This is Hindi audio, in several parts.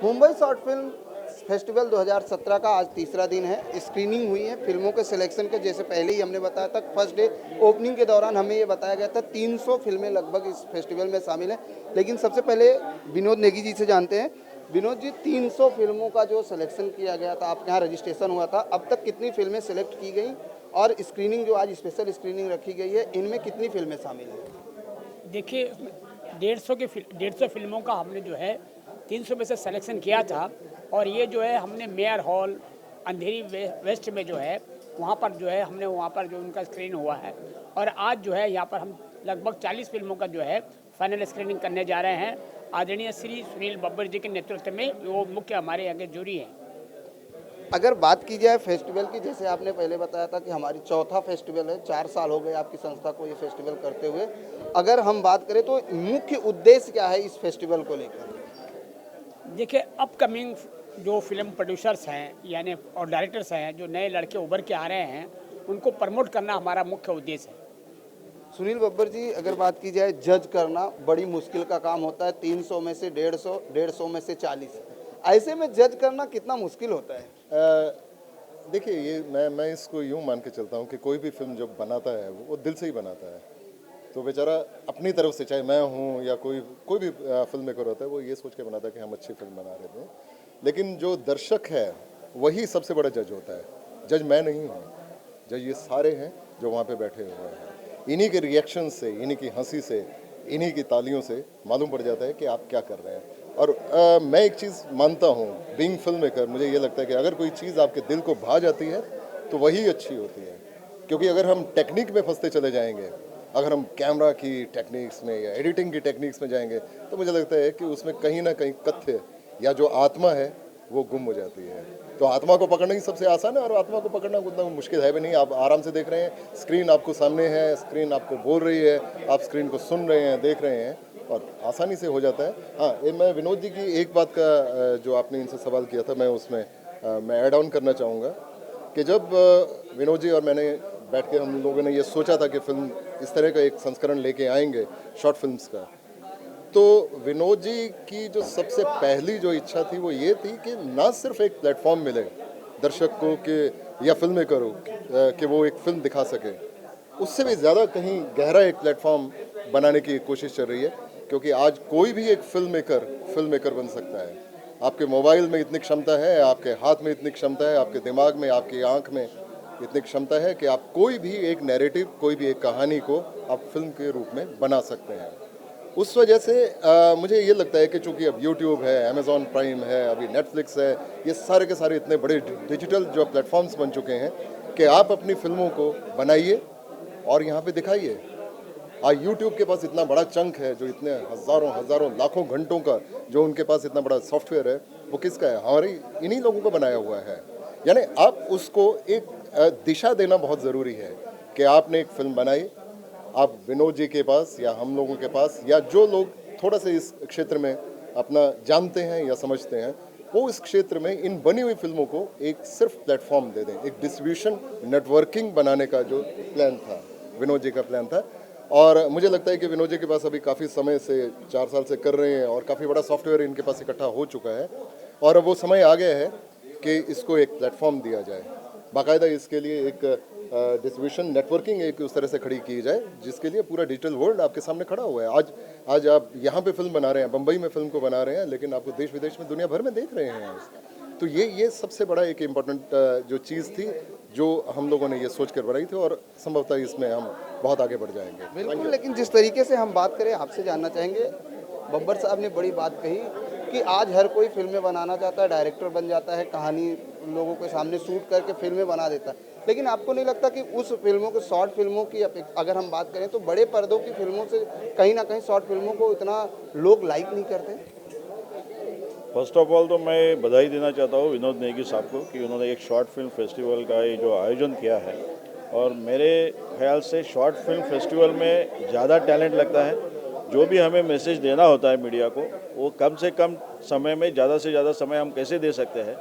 मुंबई शॉर्ट फिल्म फेस्टिवल 2017 का आज तीसरा दिन है। स्क्रीनिंग हुई है फिल्मों के सिलेक्शन के, जैसे पहले ही हमने बताया था। फर्स्ट डे ओपनिंग के दौरान हमें ये बताया गया था 300 फिल्में लगभग इस फेस्टिवल में शामिल हैं। लेकिन सबसे पहले विनोद नेगी जी से जानते हैं। विनोद जी, 300 फिल्मों का जो सिलेक्शन किया गया था, आपके यहाँ रजिस्ट्रेशन हुआ था, अब तक कितनी फिल्में सेलेक्ट की गई और स्क्रीनिंग जो आज स्पेशल स्क्रीनिंग रखी गई है, इनमें कितनी फिल्में शामिल हैं? देखिए, 150 फिल्मों का हमने जो है 300 में से सिलेक्शन किया था। और ये जो है हमने मेयर हॉल अंधेरी वेस्ट में जो है वहाँ पर जो है हमने वहाँ पर जो उनका स्क्रीन हुआ है। और आज जो है यहाँ पर हम लगभग 40 फिल्मों का जो है फाइनल स्क्रीनिंग करने जा रहे हैं। आदरणीय श्री सुनील बब्बर जी के नेतृत्व में वो मुख्य हमारे आगे जूरी है। अगर बात की जाए फेस्टिवल की, जैसे आपने पहले बताया था कि हमारी चौथा फेस्टिवल है, 4 साल हो गए आपकी संस्था को ये फेस्टिवल करते हुए। अगर हम बात करें तो मुख्य उद्देश्य क्या है इस फेस्टिवल को लेकर? देखिए, अपकमिंग जो फिल्म प्रोड्यूसर्स हैं यानी और डायरेक्टर्स हैं, जो नए लड़के उभर के आ रहे हैं, उनको प्रमोट करना हमारा मुख्य उद्देश्य है। सुनील बब्बर जी, अगर बात की जाए, जज करना बड़ी मुश्किल का काम होता है। 300 में से 150, 150 में से 40, ऐसे में जज करना कितना मुश्किल होता है? देखिए, ये मैं इसको यूँ मान के चलता हूँ कि कोई भी फिल्म जब बनाता है वो दिल से ही बनाता है। तो बेचारा अपनी तरफ से, चाहे मैं हूँ या कोई भी फिल्म मेकर होता है, वो ये सोच के बनाता है कि हम अच्छी फिल्म बना रहे थे। लेकिन जो दर्शक है वही सबसे बड़ा जज होता है। जज मैं नहीं हूँ, जज ये सारे हैं जो वहाँ पे बैठे हुए हैं। इन्हीं के रिएक्शन से, इन्हीं की हंसी से, इन्हीं की तालियों से मालूम पड़ जाता है कि आप क्या कर रहे हैं। और मैं एक चीज़ मानता हूँ, बीइंग फिल्म मेकर, मुझे ये लगता है कि अगर कोई चीज़ आपके दिल को भा जाती है तो वही अच्छी होती है। क्योंकि अगर हम टेक्निक में फंसते चले जाएंगे, अगर हम कैमरा की टेक्निक्स में या एडिटिंग की टेक्निक्स में जाएंगे, तो मुझे लगता है कि उसमें कहीं ना कहीं तथ्य या जो आत्मा है वो गुम हो जाती है। तो आत्मा को पकड़ना ही सबसे आसान है, और आत्मा को पकड़ना उतना मुश्किल है भी नहीं। आप आराम से देख रहे हैं, स्क्रीन आपको सामने है, स्क्रीन आपको बोल रही है, आप स्क्रीन को सुन रहे हैं, देख रहे हैं, और आसानी से हो जाता है। हाँ, ये मैं विनोद जी की एक बात का जो आपने इनसे सवाल किया था, मैं उसमें मैं ऐड ऑन करना चाहूँगा कि जब विनोद जी और मैंने बैठ के हम लोगों ने ये सोचा था कि फिल्म इस तरह का एक संस्करण लेके आएंगे शॉर्ट फिल्म्स का, तो विनोद जी की जो सबसे पहली जो इच्छा थी वो ये थी कि ना सिर्फ एक प्लेटफॉर्म मिले दर्शक को कि या फिल्म मेकर को कि वो एक फिल्म दिखा सके, उससे भी ज़्यादा कहीं गहरा एक प्लेटफॉर्म बनाने की कोशिश चल रही है। क्योंकि आज कोई भी एक फिल्म मेकर बन सकता है। आपके मोबाइल में इतनी क्षमता है, आपके हाथ में इतनी क्षमता है, आपके दिमाग में, आपकी आंख में इतनी क्षमता है कि आप कोई भी एक नैरेटिव, कोई भी एक कहानी को आप फिल्म के रूप में बना सकते हैं। उस वजह से मुझे ये लगता है कि चूंकि अब यूट्यूब है, अमेज़ॉन प्राइम है, अभी नेटफ्लिक्स है, ये सारे के सारे इतने बड़े डिजिटल जो प्लेटफॉर्म्स बन चुके हैं कि आप अपनी फिल्मों को बनाइए और यहाँ पे दिखाइए। आज यूट्यूब के पास इतना बड़ा चंक है, जो इतने हज़ारों लाखों घंटों का जो उनके पास इतना बड़ा सॉफ्टवेयर है, वो किसका है? हमारी इन्हीं लोगों का बनाया हुआ है। यानी आप उसको एक दिशा देना बहुत ज़रूरी है कि आपने एक फिल्म बनाई, आप विनोद जी के पास या हम लोगों के पास या जो लोग थोड़ा सा इस क्षेत्र में अपना जानते हैं या समझते हैं, वो इस क्षेत्र में इन बनी हुई फिल्मों को एक सिर्फ प्लेटफॉर्म दे दें। एक डिस्ट्रीब्यूशन नेटवर्किंग बनाने का जो प्लान था, विनोद जी का प्लान था। और मुझे लगता है कि विनोद जी के पास अभी काफ़ी समय से, 4 साल से कर रहे हैं, और काफ़ी बड़ा सॉफ्टवेयर इनके पास इकट्ठा हो चुका है, और अब वो समय आ गया है कि इसको एक प्लेटफॉर्म दिया जाए। बाकायदा इसके लिए एक डिस्ट्रीब्यूशन नेटवर्किंग एक उस तरह से खड़ी की जाए, जिसके लिए पूरा डिजिटल वर्ल्ड आपके सामने खड़ा हुआ है। आज आप यहाँ पे फिल्म बना रहे हैं, बम्बई में फिल्म को बना रहे हैं, लेकिन आपको देश विदेश में, दुनिया भर में देख रहे हैं। तो ये सबसे बड़ा एक इम्पोर्टेंट जो चीज़ थी, जो हम लोगों ने ये सोच कर बनाई थी, और संभवतः इसमें हम बहुत आगे बढ़ जाएंगे। बिल्कुल। लेकिन जिस तरीके से हम बात करें, आपसे जानना चाहेंगे, बब्बर साहब ने बड़ी बात कही कि आज हर कोई फिल्में बनाना चाहता है, डायरेक्टर बन जाता है, कहानी लोगों के सामने शूट करके फिल्में बना देता है। लेकिन आपको नहीं लगता कि उस फिल्मों को, शॉर्ट फिल्मों की अगर हम बात करें तो बड़े पर्दों की फिल्मों से कहीं ना कहीं शॉर्ट फिल्मों को इतना लोग लाइक नहीं करते? फर्स्ट ऑफ ऑल तो मैं बधाई देना चाहता हूँ विनोद नेगी साहब को कि उन्होंने एक शॉर्ट फिल्म फेस्टिवल का ये जो आयोजन किया है। और मेरे ख्याल से शॉर्ट फिल्म फेस्टिवल में ज़्यादा टैलेंट लगता है। जो भी हमें मैसेज देना होता है मीडिया को, वो कम से कम समय में ज़्यादा से ज़्यादा समय हम कैसे दे सकते हैं।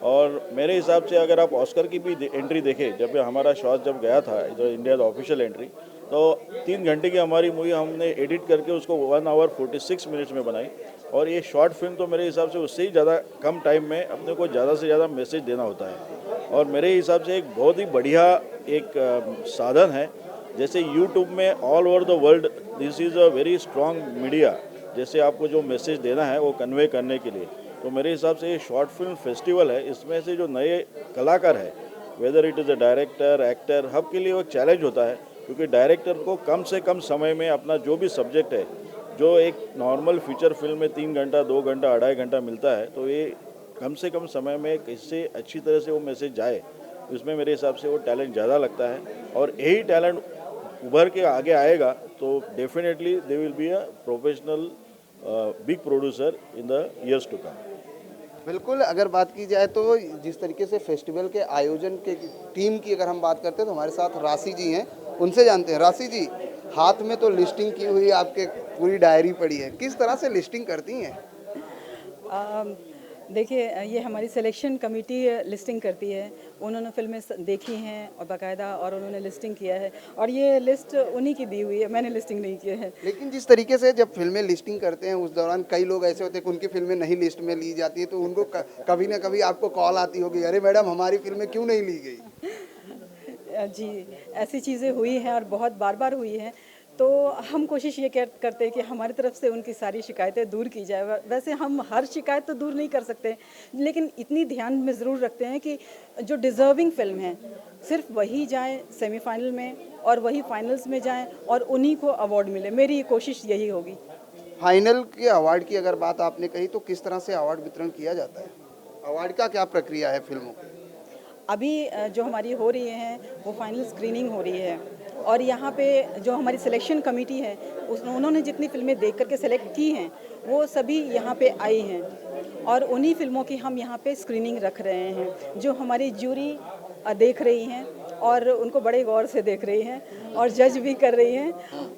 और मेरे हिसाब से अगर आप ऑस्कर की भी एंट्री देखें, जब हमारा शॉट जब गया था जो इंडिया का ऑफिशियल एंट्री, तो 3 घंटे की हमारी मूवी हमने एडिट करके उसको 1 आवर 46 मिनट्स में बनाई। और ये शॉर्ट फिल्म तो मेरे हिसाब से उससे ही ज़्यादा कम टाइम में अपने को ज़्यादा से ज़्यादा मैसेज देना होता है। और मेरे हिसाब से एक बहुत ही बढ़िया एक साधन है। जैसे यूट्यूब में all over the world this is a very strong media, जैसे आपको जो मैसेज देना है वो कन्वे करने के लिए। तो मेरे हिसाब से ये शॉर्ट फिल्म फेस्टिवल है, इसमें से जो नए कलाकार है, whether it is a director, actor, hub के लिए वो चैलेंज होता है, क्योंकि डायरेक्टर को कम से कम समय में अपना जो भी सब्जेक्ट है, जो एक नॉर्मल फीचर फिल्म में 3 घंटा, 2 घंटा, 2.5 घंटा मिलता है, तो ये कम से कम समय में कैसे अच्छी तरह से वो मैसेज जाए, उसमें मेरे हिसाब से वो टैलेंट ज़्यादा लगता है। और यही टैलेंट उभर के आगे आएगा तो definitely they will be a professional big producer in the years to come. बिल्कुल, अगर बात की जाए तो जिस तरीके से फेस्टिवल के आयोजन के टीम की अगर हम बात करते हैं तो हमारे साथ राशि जी हैं, उनसे जानते हैं। राशि जी, हाथ में तो लिस्टिंग की हुई आपके पूरी डायरी पड़ी है, किस तरह से लिस्टिंग करती हैं? देखिए, ये हमारी सिलेक्शन कमेटी लिस्टिंग करती है। उन्होंने फिल्में देखी हैं और बाकायदा और उन्होंने लिस्टिंग किया है, और ये लिस्ट उन्हीं की दी हुई है, मैंने लिस्टिंग नहीं की है। लेकिन जिस तरीके से जब फिल्में लिस्टिंग करते हैं उस दौरान कई लोग ऐसे होते हैं कि उनकी फिल्में नहीं लिस्ट में ली जाती है, तो उनको कभी ना कभी आपको कॉल आती होगी, अरे मैडम हमारी फिल्में क्यों नहीं ली गई? जी, ऐसी चीज़ें हुई हैं और बहुत बार बार हुई हैं। तो हम कोशिश ये करते हैं कि हमारी तरफ से उनकी सारी शिकायतें दूर की जाए। वैसे हम हर शिकायत तो दूर नहीं कर सकते, लेकिन इतनी ध्यान में ज़रूर रखते हैं कि जो डिज़र्विंग फ़िल्म है सिर्फ वही जाएं सेमीफाइनल में, और वही फाइनल्स में जाएं, और उन्हीं को अवार्ड मिले। मेरी कोशिश यही होगी। फाइनल के अवार्ड की अगर बात आपने कही तो किस तरह से अवार्ड वितरण किया जाता है? अवार्ड का क्या प्रक्रिया है फिल्मों की? अभी जो हमारी हो रही है वो फाइनल स्क्रीनिंग हो रही है, और यहाँ पे जो हमारी सिलेक्शन कमेटी है उन्होंने जितनी फिल्में देख करके सेलेक्ट की हैं वो सभी यहाँ पे आई हैं, और उन्हीं फिल्मों की हम यहाँ पे स्क्रीनिंग रख रहे हैं, जो हमारी ज्यूरी देख रही हैं और उनको बड़े गौर से देख रही हैं और जज भी कर रही हैं।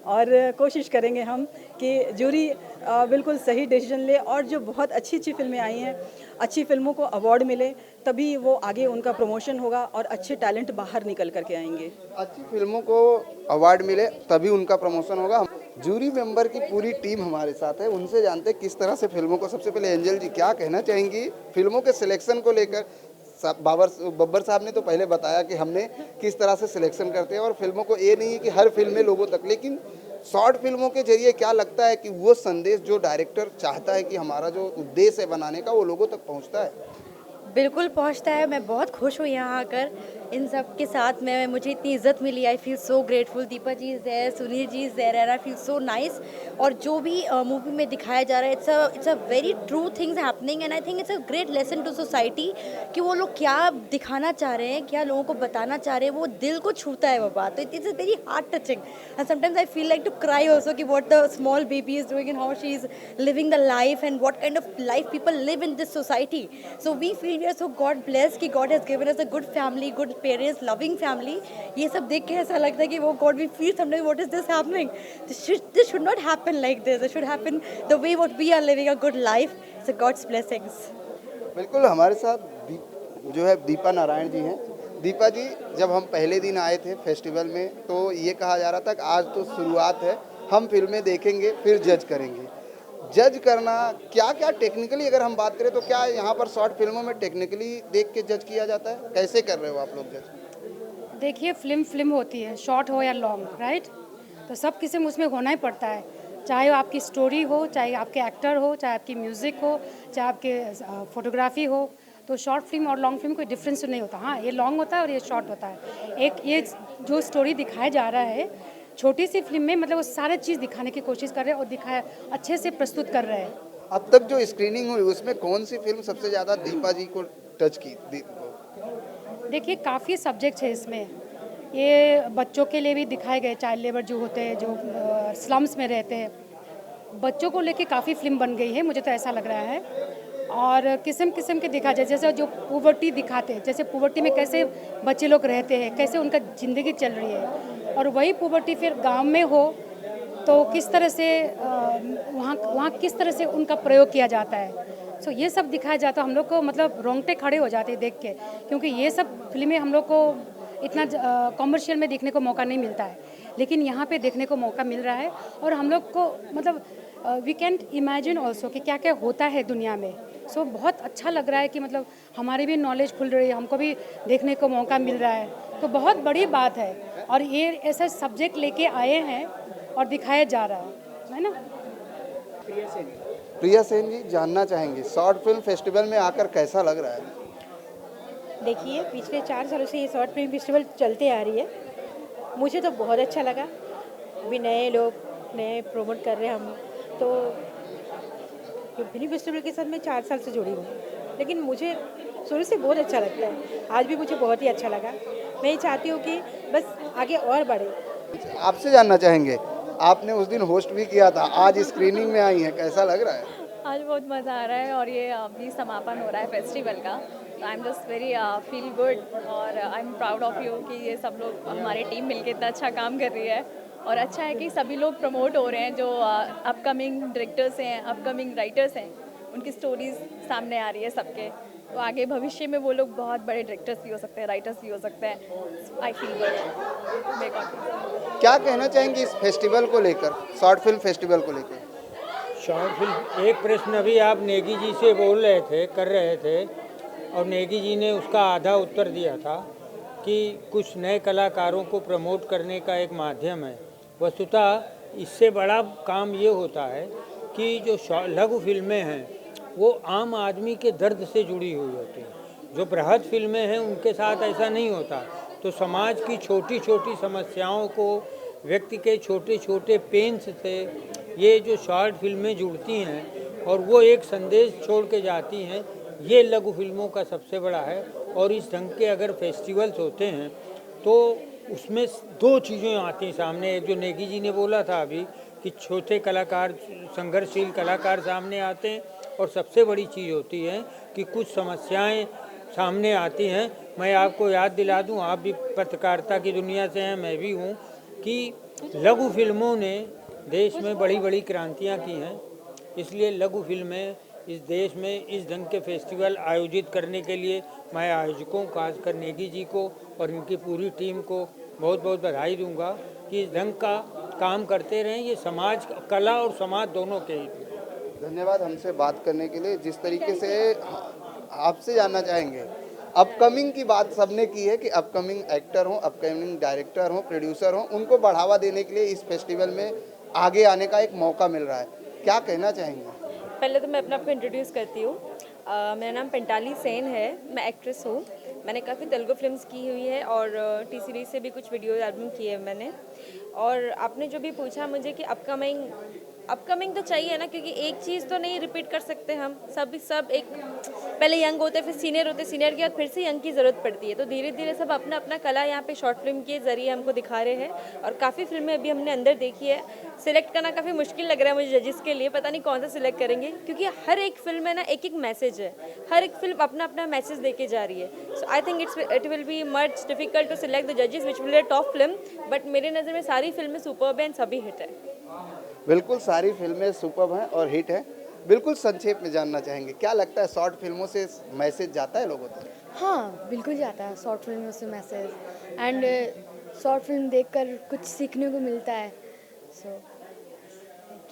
और कोशिश करेंगे हम कि ज्यूरी बिल्कुल सही डिसीजन ले, और जो बहुत अच्छी अच्छी फिल्में आई हैं, अच्छी फिल्मों को अवार्ड मिले, तभी वो आगे उनका प्रमोशन होगा और अच्छे टैलेंट बाहर निकल करके आएंगे। अच्छी फिल्मों को अवार्ड मिले तभी उनका प्रमोशन होगा। जूरी मेंबर की पूरी टीम हमारे साथ है, उनसे जानते हैं किस तरह से फिल्मों को। सबसे पहले एंजल जी क्या कहना चाहेंगी फिल्मों के सिलेक्शन को लेकर? बब्बर साहब ने तो पहले बताया कि हमने किस तरह से सिलेक्शन करते हैं, और फिल्मों को ये नहीं है कि हर फिल्म में लोगों तक, लेकिन शॉर्ट फिल्मों के जरिए क्या लगता है कि वो संदेश जो डायरेक्टर चाहता है कि हमारा जो उद्देश्य है बनाने का वो लोगों तक पहुंचता है? बिल्कुल पहुंचता है। मैं बहुत खुश हूँ यहाँ आकर इन सब के साथ में, मुझे इतनी इज्जत मिली। I feel so grateful. Deepa ji is there, Sunil ji is there, and I feel so nice. और जो भी मूवी में दिखाया जा रहा है, it's a very true things happening, and I think it's a great lesson to society कि वो लोग क्या दिखाना चाह रहे हैं, क्या लोगों को बताना चाह रहे हैं, वो दिल को छूता है वो बात। तो it's very heart touching, and sometimes I feel like to cry also कि what the small baby is doing and how she is living the life and what kind of life people live in this society. So we feel we are so God blessed कि God has given us a good family, good parents, loving family. ये सब देख के ऐसा लगता है कि वो God we feel sometimes what is this happening, this should not happen like this, it should happen the way what we are living a good life. It's God's blessings. बिल्कुल, हमारे साथ जो है दीपा नारायण जी हैं। दीपा जी, जब हम पहले दिन आए थे फेस्टिवल में तो ये कहा जा रहा था कि आज तो शुरुआत है, हम फिल्में देखेंगे फिर जज करेंगे। जज करना क्या क्या टेक्निकली अगर हम बात करें तो क्या यहाँ पर शॉर्ट फिल्मों में टेक्निकली देख के जज किया जाता है? कैसे कर रहे हो आप लोग जज? देखिए, फिल्म होती है, शॉर्ट हो या लॉन्ग, राइट? तो सब किस्म उसमें होना ही पड़ता है, चाहे वो आपकी स्टोरी हो, चाहे आपके एक्टर हो, चाहे आपकी म्यूज़िक हो, चाहे आपके फोटोग्राफी हो। तो शॉर्ट फिल्म और लॉन्ग फिल्म कोई डिफरेंस तो नहीं होता। हाँ, ये लॉन्ग होता है और ये शॉर्ट होता है। एक ये जो स्टोरी दिखाया जा रहा है छोटी सी फिल्म में, मतलब वो सारे चीज़ दिखाने की कोशिश कर रहे हैं और दिखाया अच्छे से प्रस्तुत कर रहे हैं। अब तक जो स्क्रीनिंग हुई उसमें कौन सी फिल्म सबसे ज़्यादा दीपा जी को टच की? देखिए, काफ़ी सब्जेक्ट्स है इसमें। ये बच्चों के लिए भी दिखाए गए, चाइल्ड लेबर जो होते हैं, जो स्लम्स में रहते हैं, बच्चों को लेके काफ़ी फिल्म बन गई है, मुझे तो ऐसा लग रहा है। और किस्म किस्म के दिखा जाए, जैसे जो पुवर्टी दिखाते हैं, जैसे पुवर्टी में कैसे बच्चे लोग रहते हैं, कैसे उनका ज़िंदगी चल रही है, और वही पुवर्टी फिर गांव में हो तो किस तरह से वहाँ किस तरह से उनका प्रयोग किया जाता है। सो ये सब दिखाया जाता है। हम लोग को मतलब रोंगटे खड़े हो जाते हैं देख के, क्योंकि ये सब फिल्में हम लोग को इतना कॉमर्शियल में देखने को मौका नहीं मिलता है, लेकिन यहाँ पे देखने को मौका मिल रहा है। और हम लोग को मतलब वी कैन इमेजिन ऑल्सो कि क्या क्या होता है दुनिया में। सो बहुत अच्छा लग रहा है कि मतलब हमारी भी नॉलेज खुल रही है, हमको भी देखने को मौका मिल रहा है, तो बहुत बड़ी बात है। और ये ऐसा सब्जेक्ट लेके आए हैं और दिखाया जा रहा है ना। प्रिया सेन जी, जानना चाहेंगे शॉर्ट फिल्म फेस्टिवल में आकर कैसा लग रहा है? देखिए, पिछले 4 सालों से ये शॉर्ट फिल्म फेस्टिवल चलते आ रही है। मुझे तो बहुत अच्छा लगा। अभी नए लोग नए प्रमोट कर रहे हैं हम, तो फिल्म फेस्टिवल के साथ मैं 4 साल से जुड़ी हूँ, लेकिन मुझे शुरू से बहुत अच्छा लगता है। आज भी मुझे बहुत ही अच्छा लगा। मैं ये चाहती हूँ कि बस आगे और बढ़े। आपसे जानना चाहेंगे, आपने उस दिन होस्ट भी किया था, आज स्क्रीनिंग में आई हैं, कैसा लग रहा है? आज बहुत मज़ा आ रहा है और ये अभी समापन हो रहा है फेस्टिवल का, तो I am just very feel good और I am proud of you कि ये सब लोग हमारी टीम मिलके इतना अच्छा काम कर रही है। और अच्छा है कि सभी लोग प्रमोट हो रहे हैं, जो अपकमिंग डायरेक्टर्स हैं, अपकमिंग राइटर्स हैं, उनकी स्टोरीज सामने आ रही है सबके। तो आगे भविष्य में वो लोग बहुत बड़े डायरेक्टर्स भी हो सकते हैं, राइटर्स भी हो सकते हैं। I feel good. क्या कहना चाहेंगे इस फेस्टिवल को लेकर, शॉर्ट फिल्म फेस्टिवल को लेकर? शॉर्ट फिल्म, एक प्रश्न अभी आप नेगी जी से बोल रहे थे, कर रहे थे, और नेगी जी ने उसका आधा उत्तर दिया था कि कुछ नए कलाकारों को प्रमोट करने का एक माध्यम है। वस्तुतः इससे बड़ा काम ये होता है कि जो लघु फिल्में हैं वो आम आदमी के दर्द से जुड़ी हुई होती हैं। जो बृहद फिल्में हैं उनके साथ ऐसा नहीं होता। तो समाज की छोटी छोटी समस्याओं को, व्यक्ति के छोटे छोटे पेन्स से ये जो शॉर्ट फिल्में जुड़ती हैं और वो एक संदेश छोड़ के जाती हैं, ये लघु फिल्मों का सबसे बड़ा है। और इस ढंग के अगर फेस्टिवल्स होते हैं तो उसमें दो चीज़ें आती हैं सामने। एक जो नेगी जी ने बोला था अभी कि छोटे कलाकार, संघर्षशील कलाकार सामने आते हैं, और सबसे बड़ी चीज़ होती है कि कुछ समस्याएं सामने आती हैं। मैं आपको याद दिला दूं, आप भी पत्रकारिता की दुनिया से हैं, मैं भी हूं, कि लघु फिल्मों ने देश में बड़ी बड़ी क्रांतियां की हैं। इसलिए लघु फिल्में इस देश में इस ढंग के फेस्टिवल आयोजित करने के लिए मैं आयोजकों, खासकर नेगी जी को और इनकी पूरी टीम को बहुत बहुत बधाई दूंगा कि इस ढंग का काम करते रहें। ये समाज, कला और समाज दोनों के हित में। धन्यवाद हमसे बात करने के लिए। जिस तरीके से आपसे जानना चाहेंगे, अपकमिंग की बात सबने की है कि अपकमिंग एक्टर हों, अपकमिंग डायरेक्टर हों, प्रोड्यूसर हों, उनको बढ़ावा देने के लिए इस फेस्टिवल में आगे आने का एक मौका मिल रहा है। क्या कहना चाहेंगे? पहले तो मैं अपने आप को इंट्रोड्यूस करती हूँ। मेरा नाम पेंटाली सेन है, मैं एक्ट्रेस हूँ। मैंने काफ़ी तेलुगु फिल्म्स की हुई है और टी सीरीज से भी कुछ वीडियो एल्बम किए हैं मैंने। और आपने जो भी पूछा मुझे कि अपकमिंग तो चाहिए ना, क्योंकि एक चीज़ तो नहीं रिपीट कर सकते हम सब एक पहले यंग होते, फिर सीनियर होते, सीनियर के बाद फिर से यंग की ज़रूरत पड़ती है। तो धीरे धीरे सब अपना अपना कला यहाँ पे शॉर्ट फिल्म के ज़रिए हमको दिखा रहे हैं और काफ़ी फिल्में अभी हमने अंदर देखी है। सिलेक्ट करना काफ़ी मुश्किल लग रहा है मुझे जजेस के लिए, पता नहीं कौन सा सिलेक्ट करेंगे, क्योंकि हर एक फिल्म में ना एक एक मैसेज है, हर एक फिल्म अपना अपना मैसेज देके जा रही है। So I think it will be much difficult to select the जजेस which will be a top film, but मेरे नज़र में सारी फिल्में सुपर्ब हैं, सभी हिट है। बिल्कुल, सारी फिल्में सुपर्ब हैं और हिट हैं। बिल्कुल संक्षेप में जानना चाहेंगे, क्या लगता है शॉर्ट फिल्मों से मैसेज जाता है लोगों तक? हाँ, बिल्कुल जाता है शॉर्ट फिल्मों से मैसेज, एंड शॉर्ट फिल्म देखकर कुछ सीखने को मिलता है। सो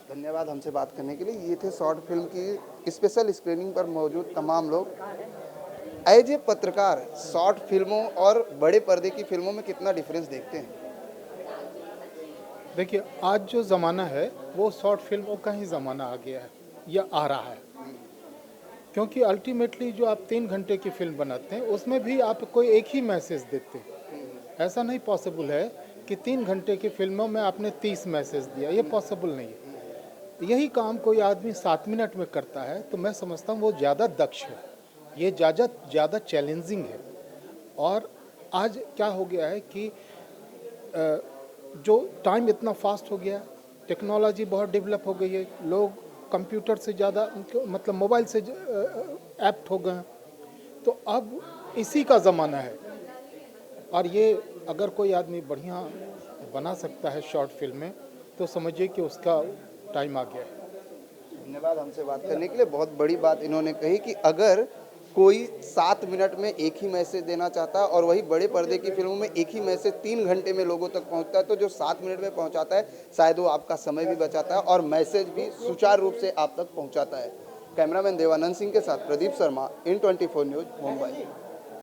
धन्यवाद हमसे बात करने के लिए। ये थे शॉर्ट फिल्म की स्पेशल स्क्रीनिंग पर मौजूद तमाम लोग। एज ए पत्रकार, शॉर्ट फिल्मों और बड़े पर्दे की फिल्मों में कितना डिफरेंस देखते हैं? देखिए, आज जो ज़माना है वो शॉर्ट फिल्मों का ही ज़माना आ गया है या आ रहा है, क्योंकि अल्टीमेटली जो आप 3 घंटे की फिल्म बनाते हैं उसमें भी आप कोई एक ही मैसेज देते हैं। ऐसा नहीं पॉसिबल है कि 3 घंटे की फिल्मों में आपने 30 मैसेज दिया, ये पॉसिबल नहीं है। यही काम कोई आदमी 7 मिनट में करता है तो मैं समझता हूँ वो ज़्यादा दक्ष है, ये ज़्यादा चैलेंजिंग है। और आज क्या हो गया है कि जो टाइम इतना फास्ट हो गया, टेक्नोलॉजी बहुत डेवलप हो गई है, लोग कंप्यूटर से ज़्यादा मतलब मोबाइल से ऐप्ट हो गए हैं, तो अब इसी का ज़माना है। और ये अगर कोई आदमी बढ़िया बना सकता है शॉर्ट फिल्में तो समझिए कि उसका टाइम आ गया है। धन्यवाद हमसे बात करने के लिए। बहुत बड़ी बात इन्होंने कही कि अगर कोई 7 मिनट में एक ही मैसेज देना चाहता है और वही बड़े पर्दे की फिल्मों में एक ही मैसेज 3 घंटे में लोगों तक पहुंचता है। तो जो 7 मिनट में पहुंचाता है शायद वो आपका समय भी बचाता है और मैसेज भी सुचारू रूप से आप तक पहुंचाता है। कैमरामैन देवानंद सिंह के साथ प्रदीप शर्मा, N24 न्यूज़, मुंबई।